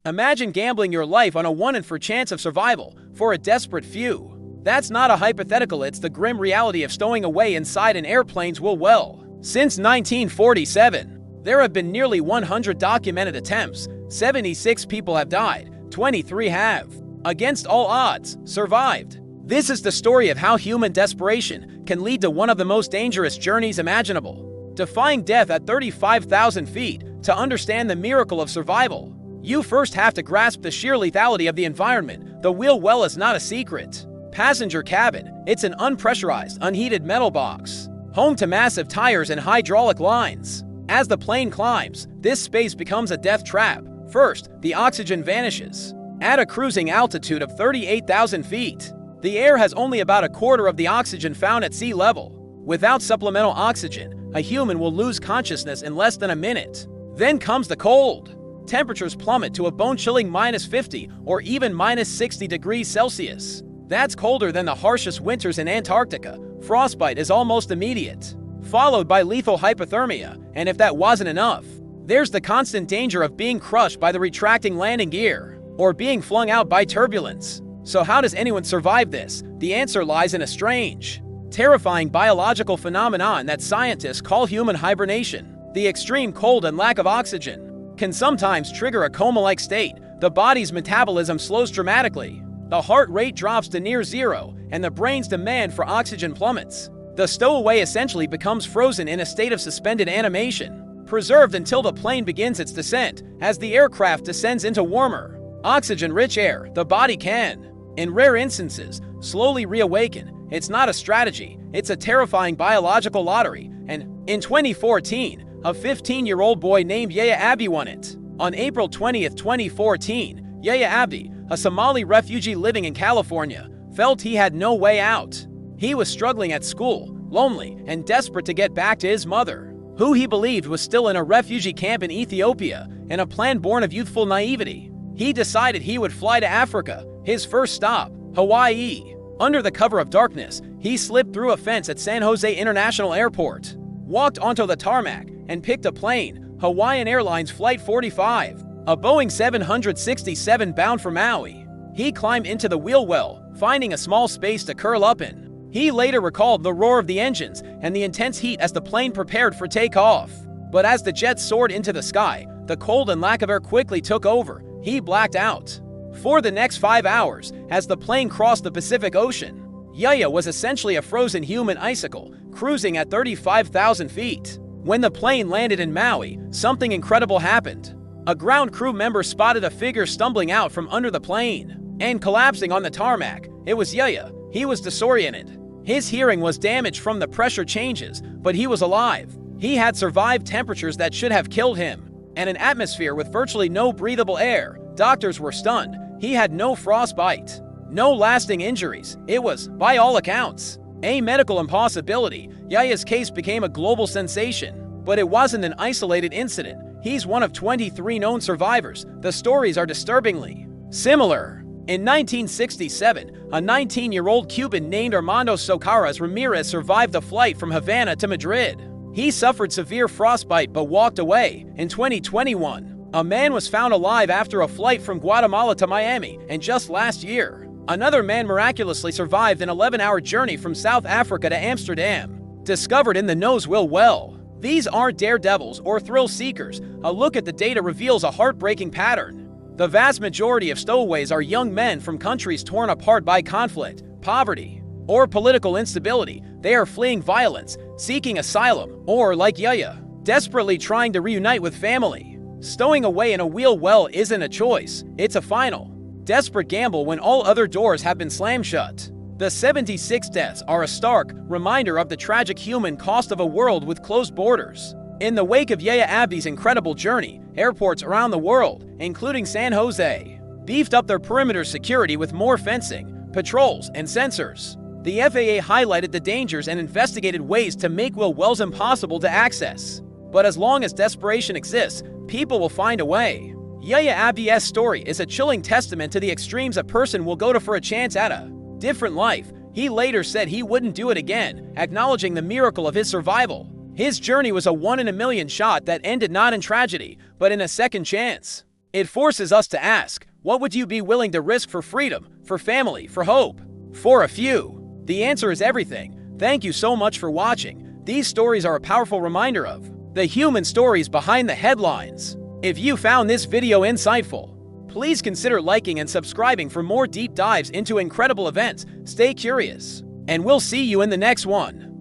Imagine gambling your life on a 1 in 4 chance of survival for a desperate few. That's not a hypothetical, it's the grim reality of stowing away inside an airplane's wheel well. Since 1947, there have been nearly 100 documented attempts. 76 people have died, 23 have, against all odds, survived. This is the story of how human desperation can lead to one of the most dangerous journeys imaginable. Defying death at 35,000 feet. To understand the miracle of survival, you first have to grasp the sheer lethality of the environment. The wheel well is not a secret. Passenger cabin, it's an unpressurized, unheated metal box, home to massive tires and hydraulic lines. As the plane climbs, this space becomes a death trap. First, the oxygen vanishes. At a cruising altitude of 38,000 feet, the air has only about a quarter of the oxygen found at sea level. Without supplemental oxygen, a human will lose consciousness in less than a minute. Then comes the cold. Temperatures plummet to a bone-chilling -50 or even -60 degrees Celsius. That's colder than the harshest winters in Antarctica. Frostbite is almost immediate, followed by lethal hypothermia, and if that wasn't enough, there's the constant danger of being crushed by the retracting landing gear or being flung out by turbulence. So how does anyone survive this? The answer lies in a strange, terrifying biological phenomenon that scientists call human hibernation. The extreme cold and lack of oxygen can sometimes trigger a coma-like state. The body's metabolism slows dramatically. The heart rate drops to near zero, and the brain's demand for oxygen plummets. The stowaway essentially becomes frozen in a state of suspended animation, preserved until the plane begins its descent. As the aircraft descends into warmer, oxygen-rich air, the body can, in rare instances, slowly reawaken. It's not a strategy, it's a terrifying biological lottery, and in 2014, a 15-year-old boy named Yahya Abdi won it. On April 20th, 2014, Yahya Abdi, a Somali refugee living in California, felt he had no way out. He was struggling at school, lonely, and desperate to get back to his mother, who he believed was still in a refugee camp in Ethiopia. In a plan born of youthful naivety, he decided he would fly to Africa, his first stop, Hawaii. Under the cover of darkness, he slipped through a fence at San Jose International Airport, walked onto the tarmac, and picked a plane, Hawaiian Airlines Flight 45, a Boeing 767 bound for Maui. He climbed into the wheel well, finding a small space to curl up in. He later recalled the roar of the engines and the intense heat as the plane prepared for takeoff. But as the jet soared into the sky, the cold and lack of air quickly took over. He blacked out. For the next 5 hours, as the plane crossed the Pacific Ocean, Yahya was essentially a frozen human icicle, cruising at 35,000 feet. When the plane landed in Maui, something incredible happened. A ground crew member spotted a figure stumbling out from under the plane and collapsing on the tarmac. It was Yahya. He was disoriented. His hearing was damaged from the pressure changes, but he was alive. He had survived temperatures that should have killed him, and an atmosphere with virtually no breathable air. Doctors were stunned. He had no frostbite, no lasting injuries. It was, by all accounts, a medical impossibility. Yahya's case became a global sensation, but it wasn't an isolated incident. He's one of 23 known survivors. The stories are disturbingly similar. In 1967, a 19-year-old Cuban named Armando Socaras Ramirez survived the flight from Havana to Madrid. He suffered severe frostbite but walked away. In 2021, a man was found alive after a flight from Guatemala to Miami, and just last year, another man miraculously survived an 11-hour journey from South Africa to Amsterdam, discovered in the nose wheel well. These aren't daredevils or thrill seekers. A look at the data reveals a heartbreaking pattern. The vast majority of stowaways are young men from countries torn apart by conflict, poverty, or political instability. They are fleeing violence, seeking asylum, or, like Yahya, desperately trying to reunite with family. Stowing away in a wheel well isn't a choice, it's a final, desperate gamble when all other doors have been slammed shut. The 76 deaths are a stark reminder of the tragic human cost of a world with closed borders. In the wake of Yahya Abdi's incredible journey, airports around the world, including San Jose, beefed up their perimeter security with more fencing, patrols, and sensors. The FAA highlighted the dangers and investigated ways to make wheel wells impossible to access. But as long as desperation exists, people will find a way. Yahya Abdi's story is a chilling testament to the extremes a person will go to for a chance at a different life. He later said he wouldn't do it again, acknowledging the miracle of his survival. His journey was a 1 in a million shot that ended not in tragedy, but in a second chance. It forces us to ask, what would you be willing to risk for freedom, for family, for hope? For a few, the answer is everything. Thank you so much for watching. These stories are a powerful reminder of the human stories behind the headlines. If you found this video insightful, please consider liking and subscribing for more deep dives into incredible events. Stay curious, and we'll see you in the next one.